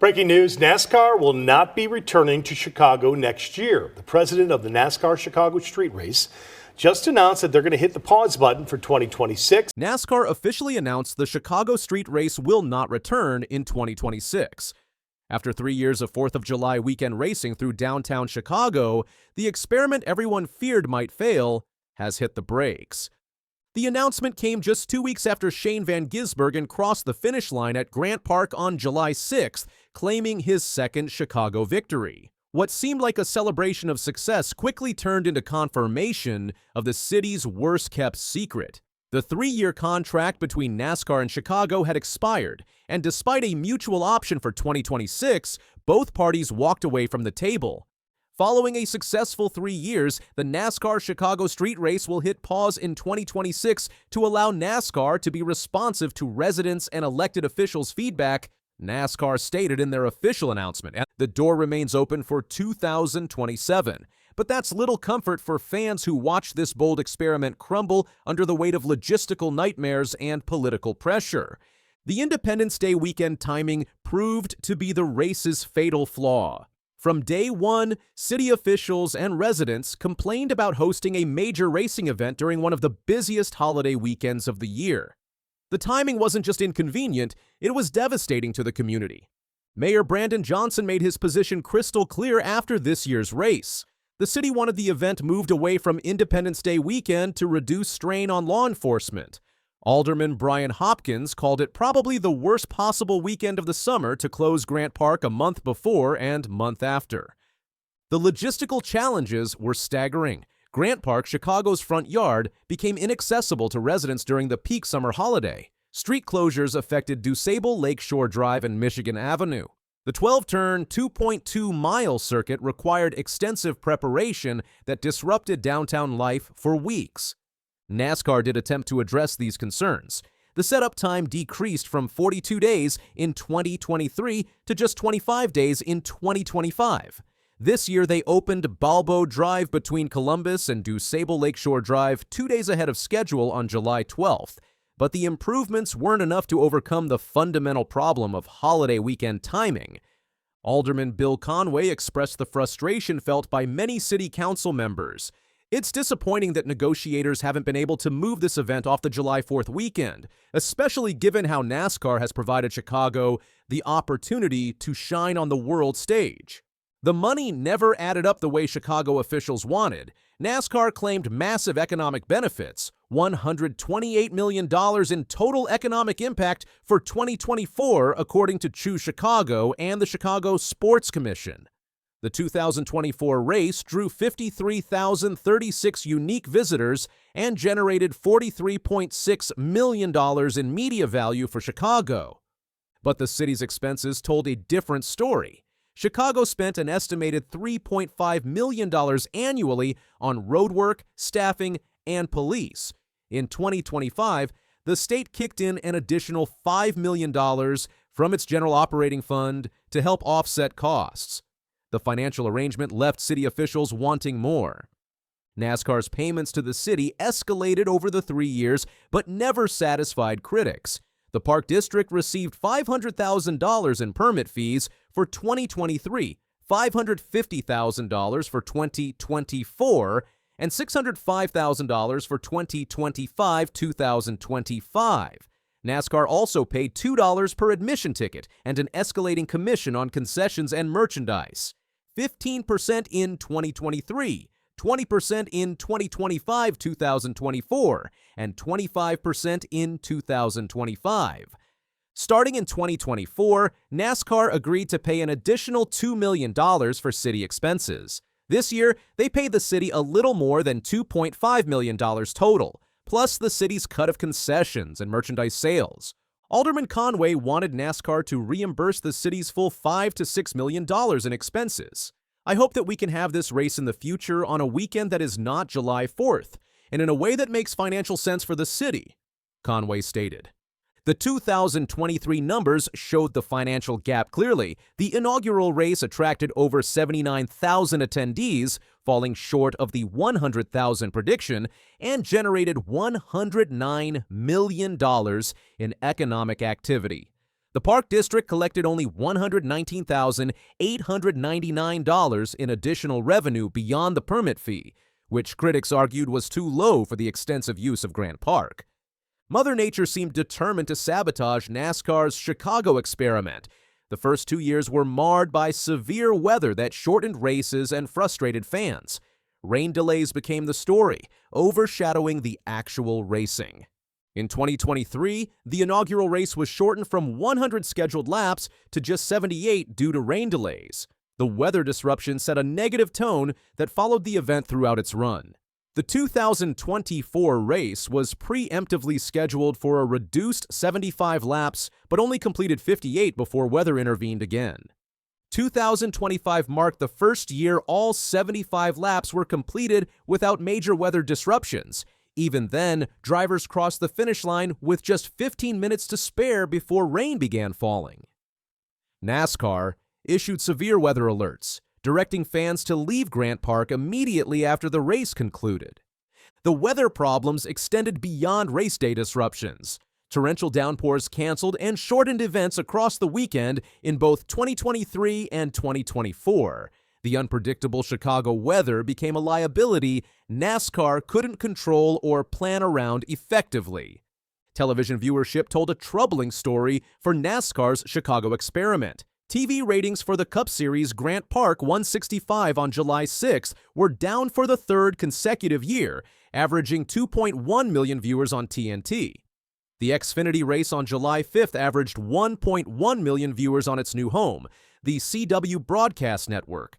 Breaking news, NASCAR will not be returning to Chicago next year. The president of the NASCAR Chicago Street Race just announced that they're going to hit the pause button for 2026. NASCAR officially announced the Chicago Street Race will not return in 2026. After 3 years of 4th of July weekend racing through downtown Chicago, the experiment everyone feared might fail has hit the brakes. The announcement came just 2 weeks after Shane van Gisbergen crossed the finish line at Grant Park on July 6th, claiming his second Chicago victory. What seemed like a celebration of success quickly turned into confirmation of the city's worst-kept secret. The 3-year contract between NASCAR and Chicago had expired, and despite a mutual option for 2026, both parties walked away from the table. Following a successful 3 years, the NASCAR Chicago Street Race will hit pause in 2026 to allow NASCAR to be responsive to residents' and elected officials' feedback, NASCAR stated in their official announcement. The door remains open for 2027. But that's little comfort for fans who watch this bold experiment crumble under the weight of logistical nightmares and political pressure. The Independence Day weekend timing proved to be the race's fatal flaw. From day one, city officials and residents complained about hosting a major racing event during one of the busiest holiday weekends of the year. The timing wasn't just inconvenient, it was devastating to the community. Mayor Brandon Johnson made his position crystal clear after this year's race. The city wanted the event moved away from Independence Day weekend to reduce strain on law enforcement. Alderman Brian Hopkins called it probably the worst possible weekend of the summer to close Grant Park a month before and month after. The logistical challenges were staggering. Grant Park, Chicago's front yard, became inaccessible to residents during the peak summer holiday. Street closures affected DuSable Lakeshore Drive and Michigan Avenue. The 12-turn, 2.2-mile circuit required extensive preparation that disrupted downtown life for weeks. NASCAR did attempt to address these concerns. The setup time decreased from 42 days in 2023 to just 25 days in 2025. This year, they opened Balbo Drive between Columbus and DuSable Lakeshore Drive 2 days ahead of schedule on July 12th. But the improvements weren't enough to overcome the fundamental problem of holiday weekend timing. Alderman Bill Conway expressed the frustration felt by many city council members. It's disappointing that negotiators haven't been able to move this event off the July 4th weekend, especially given how NASCAR has provided Chicago the opportunity to shine on the world stage. The money never added up the way Chicago officials wanted. NASCAR claimed massive economic benefits, $128 million in total economic impact for 2024, according to Choose Chicago and the Chicago Sports Commission. The 2024 race drew 53,036 unique visitors and generated $43.6 million in media value for Chicago. But the city's expenses told a different story. Chicago spent an estimated $3.5 million annually on roadwork, staffing, and police. In 2025, the state kicked in an additional $5 million from its general operating fund to help offset costs. The financial arrangement left city officials wanting more. NASCAR's payments to the city escalated over the 3 years, but never satisfied critics. The Park District received $500,000 in permit fees for 2023, $550,000 for 2024, and $605,000 for 2025. NASCAR also paid $2 per admission ticket and an escalating commission on concessions and merchandise. 15% in 2023, 20% in 2024, and 25% in 2025. Starting in 2024, NASCAR agreed to pay an additional $2 million for city expenses. This year, they paid the city a little more than $2.5 million total, plus the city's cut of concessions and merchandise sales. Alderman Conway wanted NASCAR to reimburse the city's full $5 to $6 million in expenses. I hope that we can have this race in the future on a weekend that is not July 4th, and in a way that makes financial sense for the city, Conway stated. The 2023 numbers showed the financial gap clearly. The inaugural race attracted over 79,000 attendees, falling short of the 100,000 prediction, and generated $109 million in economic activity. The Park District collected only $119,899 in additional revenue beyond the permit fee, which critics argued was too low for the extensive use of Grant Park. Mother Nature seemed determined to sabotage NASCAR's Chicago experiment. The first 2 years were marred by severe weather that shortened races and frustrated fans. Rain delays became the story, overshadowing the actual racing. In 2023, the inaugural race was shortened from 100 scheduled laps to just 78 due to rain delays. The weather disruption set a negative tone that followed the event throughout its run. The 2024 race was preemptively scheduled for a reduced 75 laps, but only completed 58 before weather intervened again. 2025 marked the first year all 75 laps were completed without major weather disruptions. Even then, drivers crossed the finish line with just 15 minutes to spare before rain began falling. NASCAR issued severe weather alerts, directing fans to leave Grant Park immediately after the race concluded. The weather problems extended beyond race day disruptions. Torrential downpours canceled and shortened events across the weekend in both 2023 and 2024. The unpredictable Chicago weather became a liability NASCAR couldn't control or plan around effectively. Television viewership told a troubling story for NASCAR's Chicago experiment. TV ratings for the Cup Series Grant Park 165 on July 6 were down for the third consecutive year, averaging 2.1 million viewers on TNT. The Xfinity race on July 5th averaged 1.1 million viewers on its new home, the CW Broadcast Network.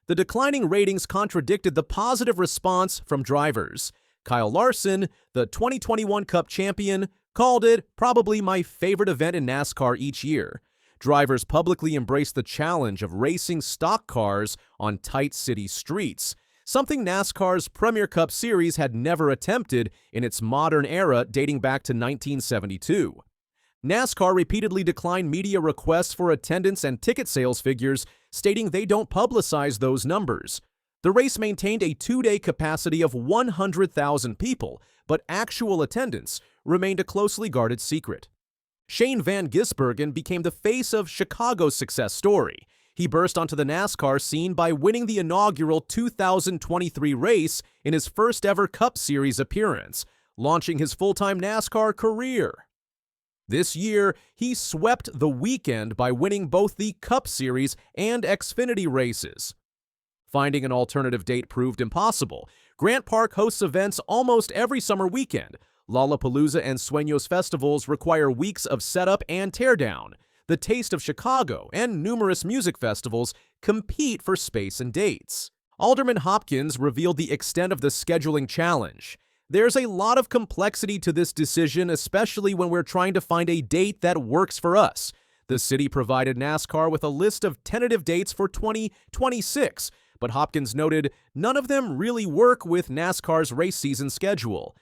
The declining ratings contradicted the positive response from drivers. Kyle Larson, the 2021 Cup champion, called it probably my favorite event in NASCAR each year. Drivers publicly embraced the challenge of racing stock cars on tight city streets, something NASCAR's Premier Cup Series had never attempted in its modern era dating back to 1972. NASCAR repeatedly declined media requests for attendance and ticket sales figures, stating they don't publicize those numbers. The race maintained a two-day capacity of 100,000 people, but actual attendance remained a closely guarded secret. Shane van Gisbergen became the face of Chicago's success story. He burst onto the NASCAR scene by winning the inaugural 2023 race in his first-ever Cup Series appearance, launching his full-time NASCAR career. This year, he swept the weekend by winning both the Cup Series and Xfinity races. Finding an alternative date proved impossible. Grant Park hosts events almost every summer weekend. Lollapalooza and Sueños festivals require weeks of setup and teardown. The Taste of Chicago and numerous music festivals compete for space and dates. Alderman Hopkins revealed the extent of the scheduling challenge. There's a lot of complexity to this decision, especially when we're trying to find a date that works for us. The city provided NASCAR with a list of tentative dates for 2026, but Hopkins noted none of them really work with NASCAR's race season schedule.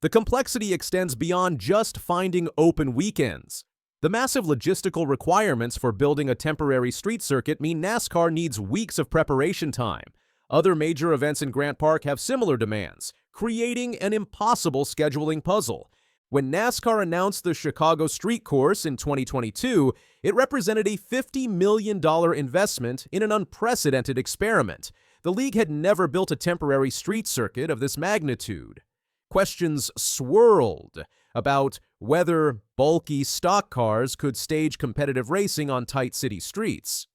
The complexity extends beyond just finding open weekends. The massive logistical requirements for building a temporary street circuit mean NASCAR needs weeks of preparation time. Other major events in Grant Park have similar demands, creating an impossible scheduling puzzle. When NASCAR announced the Chicago Street Course in 2022, it represented a $50 million investment in an unprecedented experiment. The league had never built a temporary street circuit of this magnitude. Questions swirled about whether bulky stock cars could stage competitive racing on tight city streets.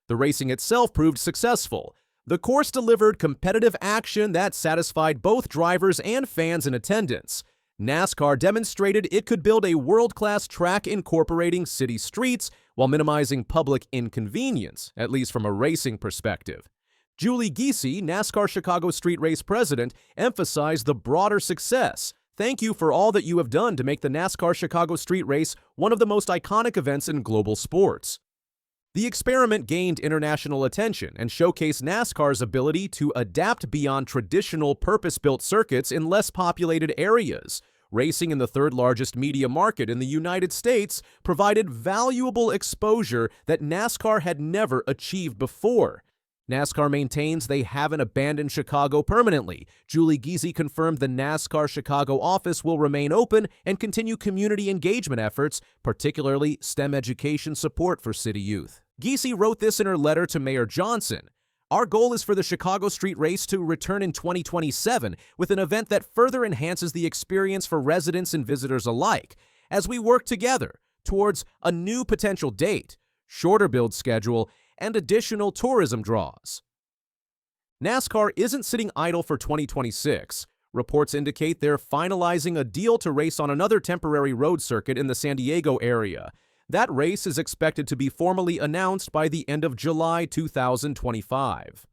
The racing itself proved successful. The course delivered competitive action that satisfied both drivers and fans in attendance. NASCAR demonstrated it could build a world-class track incorporating city streets while minimizing public inconvenience, at least from a racing perspective. Julie Giese, NASCAR Chicago Street Race president, emphasized the broader success. Thank you for all that you have done to make the NASCAR Chicago Street Race one of the most iconic events in global sports. The experiment gained international attention and showcased NASCAR's ability to adapt beyond traditional purpose-built circuits in less populated areas. Racing in the third-largest media market in the United States provided valuable exposure that NASCAR had never achieved before. NASCAR maintains they haven't abandoned Chicago permanently. Julie Giese confirmed the NASCAR Chicago office will remain open and continue community engagement efforts, particularly STEM education support for city youth. Giese wrote this in her letter to Mayor Johnson. Our goal is for the Chicago Street Race to return in 2027 with an event that further enhances the experience for residents and visitors alike as we work together towards a new potential date, shorter build schedule, and additional tourism draws. NASCAR isn't sitting idle for 2026. Reports indicate they're finalizing a deal to race on another temporary road circuit in the San Diego area. That race is expected to be formally announced by the end of July 2025.